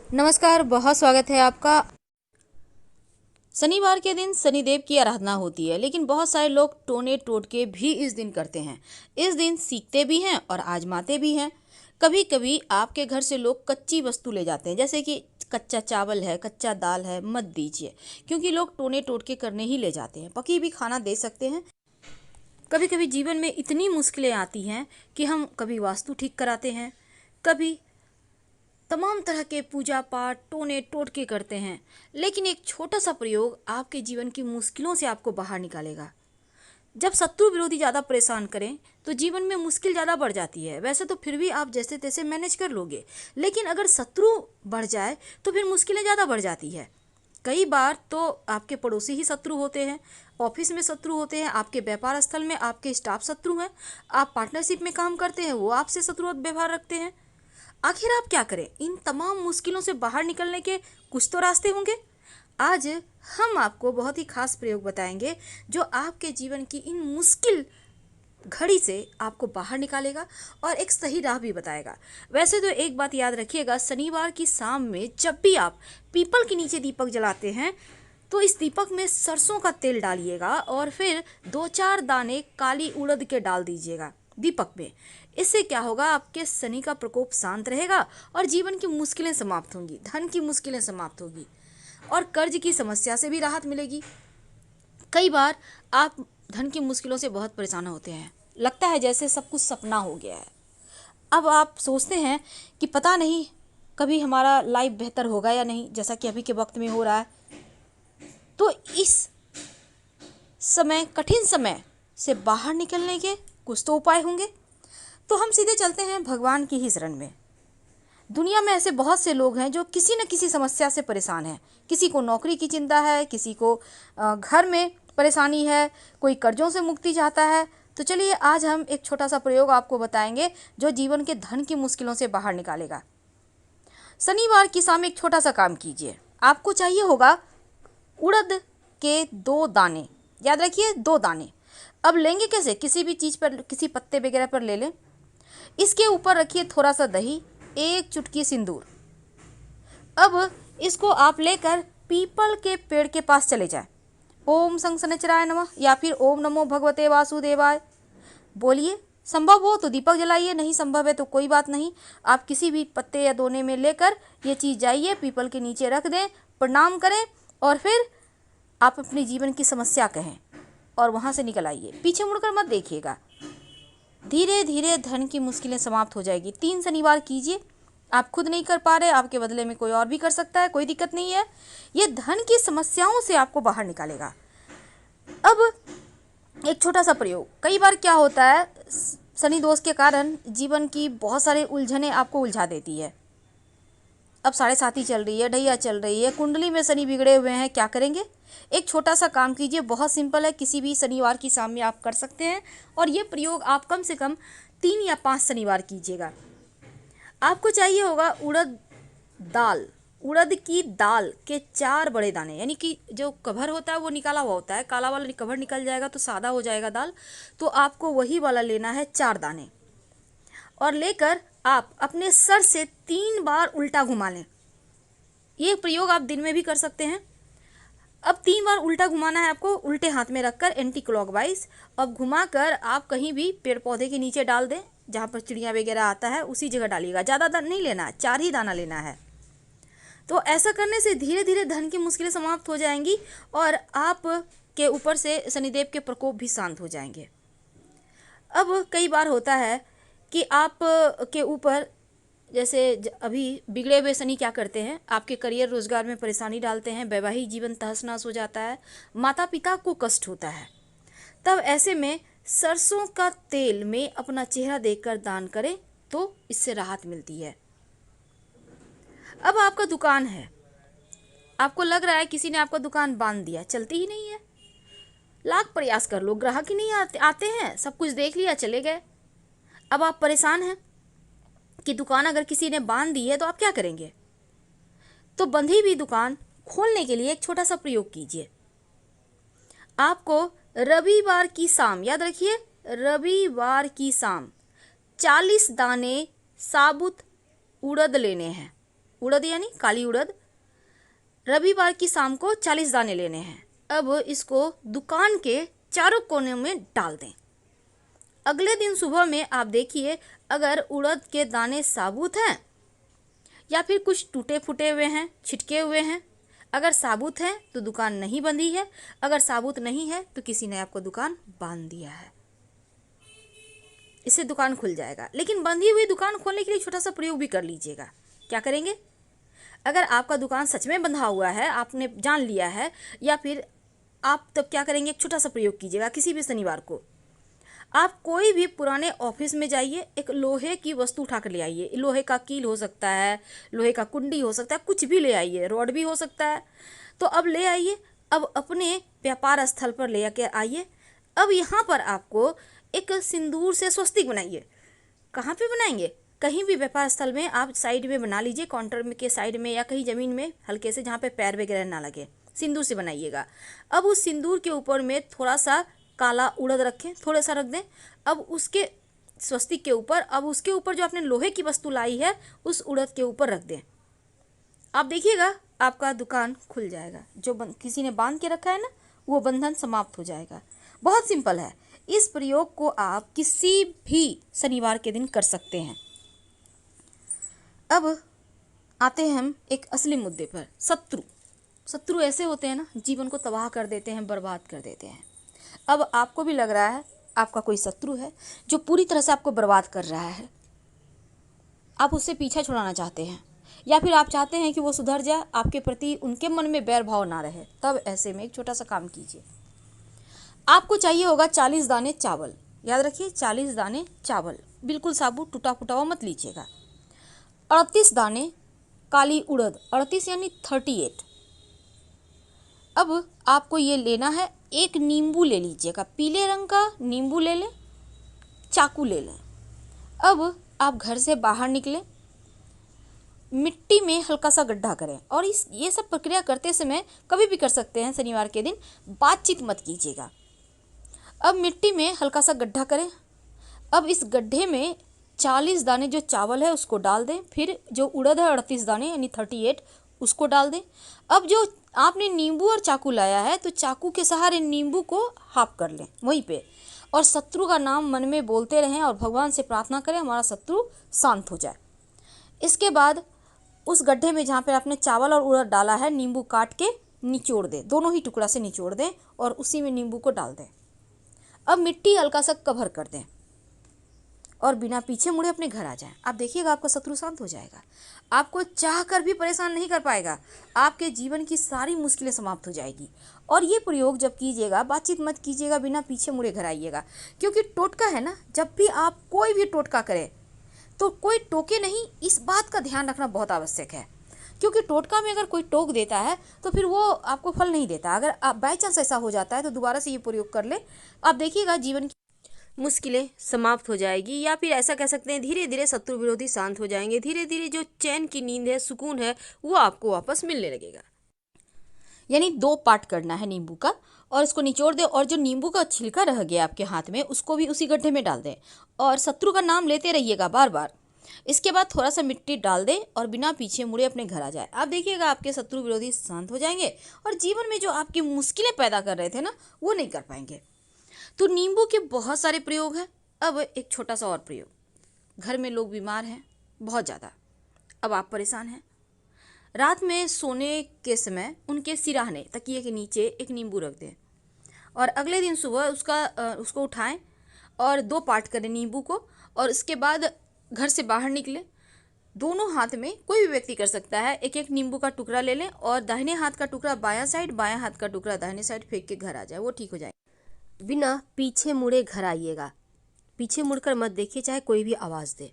नमस्कार, बहुत स्वागत है आपका। शनिवार के दिन शनिदेव की आराधना होती है, लेकिन बहुत सारे लोग टोने टोटके भी इस दिन करते हैं। इस दिन सीखते भी हैं और आजमाते भी हैं। कभी कभी आपके घर से लोग कच्ची वस्तु ले जाते हैं, जैसे कि कच्चा चावल है, कच्चा दाल है, मत दीजिए, क्योंकि लोग टोने टोटके करने ही ले जाते हैं। पकी भी खाना दे सकते हैं। कभी कभी जीवन में इतनी मुश्किलें आती हैं कि हम कभी वास्तु ठीक कराते हैं, कभी तमाम तरह के पूजा पाठ टोने टोटके करते हैं, लेकिन एक छोटा सा प्रयोग आपके जीवन की मुश्किलों से आपको बाहर निकालेगा। जब शत्रु विरोधी ज़्यादा परेशान करें तो जीवन में मुश्किल ज़्यादा बढ़ जाती है। वैसे तो फिर भी आप जैसे तैसे मैनेज कर लोगे, लेकिन अगर शत्रु बढ़ जाए तो फिर मुश्किलें ज़्यादा बढ़ जाती है। कई बार तो आपके पड़ोसी ही शत्रु होते हैं, ऑफिस में शत्रु होते हैं, आपके व्यापार स्थल में आपके स्टाफ शत्रु हैं, आप पार्टनरशिप में काम करते हैं, वो आपसे शत्रु व्यवहार रखते हैं। आखिर आप क्या करें? इन तमाम मुश्किलों से बाहर निकलने के कुछ तो रास्ते होंगे। आज हम आपको बहुत ही खास प्रयोग बताएंगे जो आपके जीवन की इन मुश्किल घड़ी से आपको बाहर निकालेगा और एक सही राह भी बताएगा। वैसे तो एक बात याद रखिएगा, शनिवार की शाम में जब भी आप पीपल के नीचे दीपक जलाते हैं तो इस दीपक में सरसों का तेल डालिएगा और फिर 2-4 दाने काली उड़द के डाल दीजिएगा दीपक में। इससे क्या होगा, आपके शनि का प्रकोप शांत रहेगा और जीवन की मुश्किलें समाप्त होंगी, धन की मुश्किलें समाप्त होगी और कर्ज की समस्या से भी राहत मिलेगी। कई बार आप धन की मुश्किलों से बहुत परेशान होते हैं, लगता है जैसे सब कुछ सपना हो गया है। अब आप सोचते हैं कि पता नहीं कभी हमारा लाइफ बेहतर होगा या नहीं, जैसा कि अभी के वक्त में हो रहा है। तो इस समय, कठिन समय से बाहर निकलने के कुछ तो उपाय होंगे। तो हम सीधे चलते हैं भगवान की ही शरण में। दुनिया में ऐसे बहुत से लोग हैं जो किसी न किसी समस्या से परेशान हैं। किसी को नौकरी की चिंता है, किसी को घर में परेशानी है, कोई कर्जों से मुक्ति चाहता है। तो चलिए आज हम एक छोटा सा प्रयोग आपको बताएंगे जो जीवन के धन की मुश्किलों से बाहर निकालेगा। शनिवार की शाम एक छोटा सा काम कीजिए। आपको चाहिए होगा उड़द के 2 दाने। याद रखिए, 2 दाने। अब लेंगे कैसे? किसी भी चीज़ पर, किसी पत्ते वगैरह पर ले लें। इसके ऊपर रखिए थोड़ा सा दही, 1 चुटकी सिंदूर। अब इसको आप लेकर पीपल के पेड़ के पास चले जाएं। ओम संग शनिचराय नमः या फिर ओम नमो भगवते वासुदेवाय बोलिए। संभव हो तो दीपक जलाइए, नहीं संभव है तो कोई बात नहीं, आप किसी भी पत्ते या दोने में लेकर ये चीज़ जाइए, पीपल के नीचे रख दें, प्रणाम करें और फिर आप अपने जीवन की समस्या कहें और वहाँ से निकल आइए। पीछे मुड़कर मत देखिएगा। धीरे धीरे धन की मुश्किलें समाप्त हो जाएगी। 3 शनिवार कीजिए। आप खुद नहीं कर पा रहे, आपके बदले में कोई और भी कर सकता है, कोई दिक्कत नहीं है। ये धन की समस्याओं से आपको बाहर निकालेगा। अब एक छोटा सा प्रयोग। कई बार क्या होता है, शनि दोष के कारण जीवन की बहुत सारे उलझनें आपको उलझा देती है। अब 7.5 चल रही है, ढैया चल रही है, कुंडली में शनि बिगड़े हुए हैं, क्या करेंगे? एक छोटा सा काम कीजिए, बहुत सिंपल है, किसी भी शनिवार की शाम में आप कर सकते हैं और ये प्रयोग आप कम से कम 3 या 5 शनिवार कीजिएगा। आपको चाहिए होगा उड़द दाल। उड़द की दाल के 4 बड़े दाने, यानी कि जो कवर होता है वो निकाला हुआ होता है, काला वाला कवर निकल जाएगा तो सादा हो जाएगा दाल, तो आपको वही वाला लेना है 4 दाने। और लेकर आप अपने सर से 3 बार उल्टा घुमा लें। ये प्रयोग आप दिन में भी कर सकते हैं। अब 3 बार उल्टा घुमाना है आपको, उल्टे हाथ में रखकर एंटी क्लॉकवाइज। अब घुमाकर आप कहीं भी पेड़ पौधे के नीचे डाल दें, जहाँ पर चिड़िया वगैरह आता है उसी जगह डालिएगा। ज़्यादा दाना नहीं लेना है, 4 ही दाना लेना है। तो ऐसा करने से धीरे धीरे धन की मुश्किलें समाप्त हो जाएंगी और आप के ऊपर से शनिदेव के प्रकोप भी शांत हो जाएंगे। अब कई बार होता है कि आप के ऊपर, जैसे अभी बिगड़े हुए शनि क्या करते हैं, आपके करियर रोजगार में परेशानी डालते हैं, वैवाहिक जीवन तहस नहस हो जाता है, माता पिता को कष्ट होता है। तब ऐसे में सरसों का तेल में अपना चेहरा देखकर दान करें तो इससे राहत मिलती है। अब आपका दुकान है, आपको लग रहा है किसी ने आपका दुकान बांध दिया, चलती ही नहीं है, लाख प्रयास कर लो, ग्राहक ही नहीं आते हैं, सब कुछ देख लिया चले गए। अब आप परेशान हैं कि दुकान अगर किसी ने बांध दी है तो आप क्या करेंगे? तो बंधी हुई दुकान खोलने के लिए एक छोटा सा प्रयोग कीजिए। आपको रविवार की शाम, याद रखिए रविवार की शाम 40 दाने साबुत उड़द लेने हैं। उड़द यानी काली उड़द। रविवार की शाम को 40 दाने लेने हैं। अब इसको दुकान के चारों कोने में डाल दें। अगले दिन सुबह में आप देखिए, अगर उड़द के दाने साबुत हैं या फिर कुछ टूटे फूटे हुए हैं, छिटके हुए हैं। अगर साबुत हैं तो दुकान नहीं बंधी है, अगर साबुत नहीं है तो किसी ने आपको दुकान बांध दिया है। इससे दुकान खुल जाएगा। लेकिन बंधी हुई दुकान खोलने के लिए छोटा सा प्रयोग भी कर लीजिएगा। क्या करेंगे? अगर आपका दुकान सच में बंधा हुआ है, आपने जान लिया है, या फिर आप तब क्या करेंगे, एक छोटा सा प्रयोग कीजिएगा। किसी भी शनिवार को आप कोई भी पुराने ऑफिस में जाइए, एक लोहे की वस्तु उठा कर ले आइए। लोहे का कील हो सकता है, लोहे का कुंडी हो सकता है, कुछ भी ले आइए, रॉड भी हो सकता है। तो अब ले आइए, अब अपने व्यापार स्थल पर ले आके आइए। अब यहाँ पर आपको एक सिंदूर से स्वस्तिक बनाइए। कहाँ पे बनाएंगे? कहीं भी व्यापार स्थल में आप साइड में बना लीजिए, काउंटर में के साइड में या कहीं ज़मीन में हल्के से, जहाँ पे पैर वगैरह ना लगे। सिंदूर से बनाइएगा। अब उस सिंदूर के ऊपर में थोड़ा सा काला उड़द रखें, थोड़ा सा रख दें। अब उसके स्वस्तिक के ऊपर, अब उसके ऊपर जो आपने लोहे की वस्तु लाई है उस उड़द के ऊपर रख दें। आप देखिएगा आपका दुकान खुल जाएगा। जो किसी ने बांध के रखा है ना, वो बंधन समाप्त हो जाएगा। बहुत सिंपल है। इस प्रयोग को आप किसी भी शनिवार के दिन कर सकते हैं। अब आते हैं हम एक असली मुद्दे पर। शत्रु ऐसे होते हैं ना, जीवन को तबाह कर देते हैं, बर्बाद कर देते हैं। अब आपको भी लग रहा है आपका कोई शत्रु है जो पूरी तरह से आपको बर्बाद कर रहा है। आप उससे पीछा छुड़ाना चाहते हैं, या फिर आप चाहते हैं कि वो सुधर जाए, आपके प्रति उनके मन में बैर भाव ना रहे। तब ऐसे में एक छोटा सा काम कीजिए। आपको चाहिए होगा 40 दाने चावल। याद रखिए, 40 दाने चावल, बिल्कुल साबुत टूटा फूटा हुआ मत लीजिएगा। 38 दाने काली उड़द, 38 यानी 38। अब आपको ये लेना है, एक नींबू ले लीजिएगा, पीले रंग का नींबू ले लें, चाकू ले लें। अब आप घर से बाहर निकलें, मिट्टी में हल्का सा गड्ढा करें। और ये सब प्रक्रिया करते समय कभी भी कर सकते हैं, शनिवार के दिन बातचीत मत कीजिएगा। अब मिट्टी में हल्का सा गड्ढा करें। अब इस गड्ढे में 40 दाने जो चावल है उसको डाल दें। फिर जो उड़द है 38 दाने यानी 38, उसको डाल दें। अब जो आपने नींबू और चाकू लाया है, तो चाकू के सहारे नींबू को हाफ कर लें वहीं पे, और शत्रु का नाम मन में बोलते रहें और भगवान से प्रार्थना करें हमारा शत्रु शांत हो जाए। इसके बाद उस गड्ढे में जहाँ पे आपने चावल और उड़द डाला है, नींबू काट के निचोड़ दें, दोनों ही टुकड़ा से निचोड़ दें और उसी में नींबू को डाल दें। अब मिट्टी हल्का सा कवर कर दें और बिना पीछे मुड़े अपने घर आ जाएं। आप देखिएगा आपका शत्रु शांत हो जाएगा। आपको चाह कर भी परेशान नहीं कर पाएगा। आपके जीवन की सारी मुश्किलें समाप्त हो जाएगी। और ये प्रयोग जब कीजिएगा, बातचीत मत कीजिएगा, बिना पीछे मुड़े घर आइएगा। क्योंकि टोटका है ना, जब भी आप कोई भी टोटका करें तो कोई टोके नहीं, इस बात का ध्यान रखना बहुत आवश्यक है। क्योंकि टोटका में अगर कोई टोक देता है तो फिर वो आपको फल नहीं देता। अगर आप बाई चांस ऐसा हो जाता है तो दोबारा से ये प्रयोग कर ले, आप देखिएगा जीवन की मुश्किलें समाप्त हो जाएगी। या फिर ऐसा कह सकते हैं, धीरे धीरे शत्रु विरोधी शांत हो जाएंगे। धीरे धीरे जो चैन की नींद है, सुकून है, वो आपको वापस मिलने लगेगा। यानी 2 पार्ट करना है नींबू का, और इसको निचोड़ दें, और जो नींबू का छिलका रह गया आपके हाथ में उसको भी उसी गड्ढे में डाल दें, और शत्रु का नाम लेते रहिएगा बार बार। इसके बाद थोड़ा सा मिट्टी डाल दें और बिना पीछे मुड़े अपने घर आ जाए। आप देखिएगा आपके शत्रु विरोधी शांत हो जाएंगे और जीवन में जो आपकी मुश्किलें पैदा कर रहे थे ना, वो नहीं कर पाएंगे। तो नींबू के बहुत सारे प्रयोग हैं। अब एक छोटा सा और प्रयोग। घर में लोग बीमार हैं बहुत ज़्यादा, अब आप परेशान हैं। रात में सोने के समय उनके सिराहने, तकिए के नीचे एक नींबू रख दें, और अगले दिन सुबह उसको उठाएं और 2 पार्ट करें नींबू को, और उसके बाद घर से बाहर निकलें। दोनों हाथ में, कोई भी व्यक्ति कर सकता है, एक एक नींबू का टुकड़ा ले लें और दाहिने हाथ का टुकड़ा बायां साइड, बायां हाथ का टुकड़ा दाहिने साइड फेंक के घर आ जाए, वो ठीक हो जाए। बिना पीछे मुड़े घर आइएगा। पीछे मुड़कर मत देखिए, चाहे कोई भी आवाज़ दे।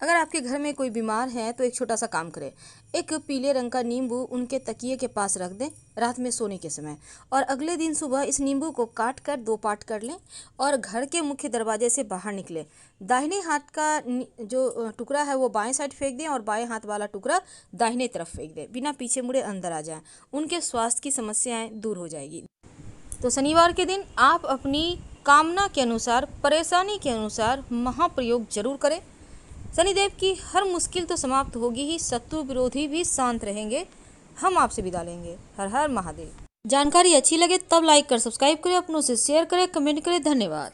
अगर आपके घर में कोई बीमार है तो एक छोटा सा काम करें। एक पीले रंग का नींबू उनके तकिए के पास रख दें रात में सोने के समय, और अगले दिन सुबह इस नींबू को काट कर 2 पार्ट कर लें और घर के मुख्य दरवाजे से बाहर निकलें। दाहिने हाथ का जो टुकड़ा है वो बाएं साइड फेंक दें और बाएं हाथ वाला टुकड़ा दाहिने तरफ फेंक दें। बिना पीछे मुड़े अंदर आ जाएं, उनके स्वास्थ्य की समस्याएं दूर हो जाएगी। तो शनिवार के दिन आप अपनी कामना के अनुसार, परेशानी के अनुसार महाप्रयोग जरूर करें। शनिदेव की हर मुश्किल तो समाप्त होगी ही, शत्रु विरोधी भी शांत रहेंगे। हम आपसे विदा लेंगे। हर हर महादेव। जानकारी अच्छी लगे तब लाइक कर सब्सक्राइब करें, अपनों से शेयर करें, कमेंट करें। धन्यवाद।